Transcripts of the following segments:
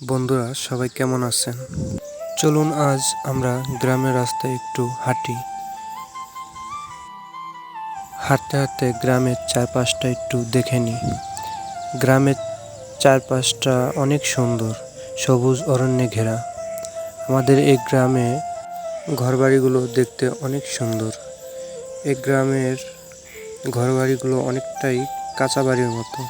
বন্ধুরা সবাই কেমন আছেন? চলুন আজ আমরা গ্রামের রাস্তায় একটু হাঁটি। হাঁটতে হাঁটতে গ্রামের চারপাশটা একটু দেখে নিই। গ্রামের চারপাশটা অনেক সুন্দর, সবুজ অরণ্যে ঘেরা। আমাদের এই গ্রামে ঘরবাড়িগুলো দেখতে অনেক সুন্দর। এই গ্রামের ঘরবাড়িগুলো অনেকটাই কাঁচা বাড়ির মতো।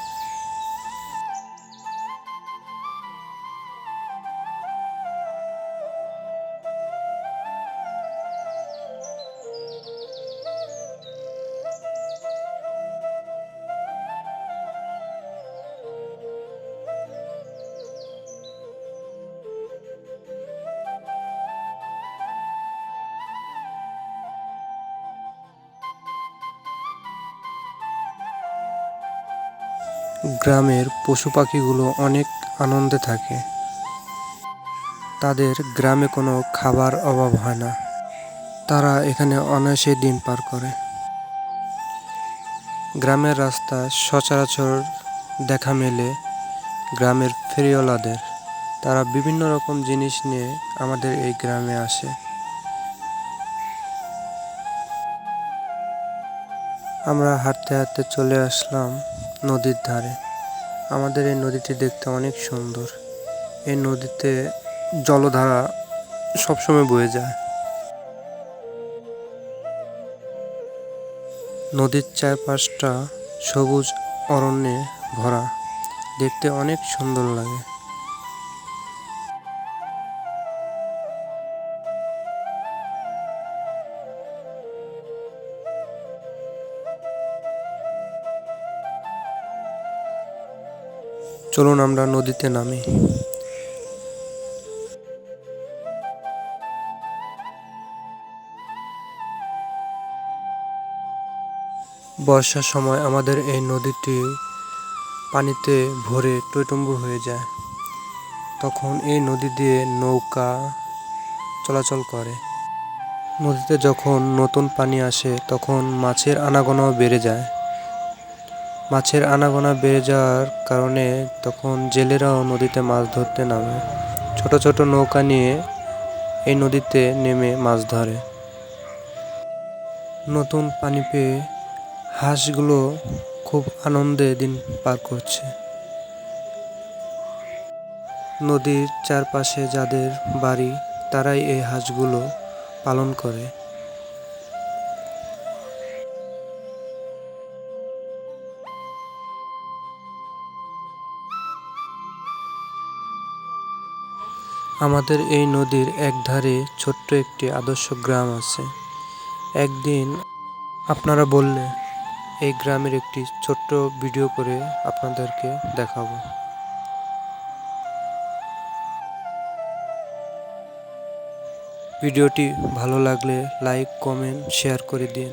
গ্রামের পশু পাখিগুলো অনেক আনন্দে থাকে। তাদের গ্রামে কোনো খাবার অভাব হয় না। তারা এখানে অনায়াসে দিন পার করে। গ্রামের রাস্তা সচরাচর দেখা মেলে গ্রামের ফেরিওয়ালাদের। তারা বিভিন্ন রকম জিনিস নিয়ে আমাদের এই গ্রামে আসে। আমরা হাঁটতে হাঁটতে চলে আসলাম নদীর ধারে। আমাদের এই নদীটি দেখতে অনেক সুন্দর। এই নদীতে জলধারা সবসময় বয়ে যায়। নদীর চারপাশটা সবুজ অরণ্যে ভরা, দেখতে অনেক সুন্দর লাগে। চলুন আমরা নদীতে নামি। বর্ষার সময় আমাদের এই নদীটি পানিতে ভরে টইটুম্বুর হয়ে যায়। তখন এই নদী দিয়ে নৌকা চলাচল করে। নদীতে যখন নতুন পানি আসে তখন মাছের আনাগোনাও বেড়ে যায়। মাছের আনাগোনা বেড়ে যাওয়ার কারণে তখন জেলেরাও নদীতে মাছ ধরতে নামে। ছোট ছোট নৌকা নিয়ে এই নদীতে নেমে মাছ ধরে। নতুন পানি পেয়ে হাঁসগুলো খুব আনন্দে দিন পার করছে। নদীর চারপাশে যাদের বাড়ি তারাই এই হাঁসগুলো পালন করে। আমাদের এই নদীর একধারে ছোট্ট একটি আদর্শ গ্রাম আছে। একদিন আপনারা বললে এই গ্রামের একটি ছোট্ট ভিডিও করে আপনাদেরকে দেখাবো। ভিডিওটি ভালো লাগলে লাইক, কমেন্ট, শেয়ার করে দিন।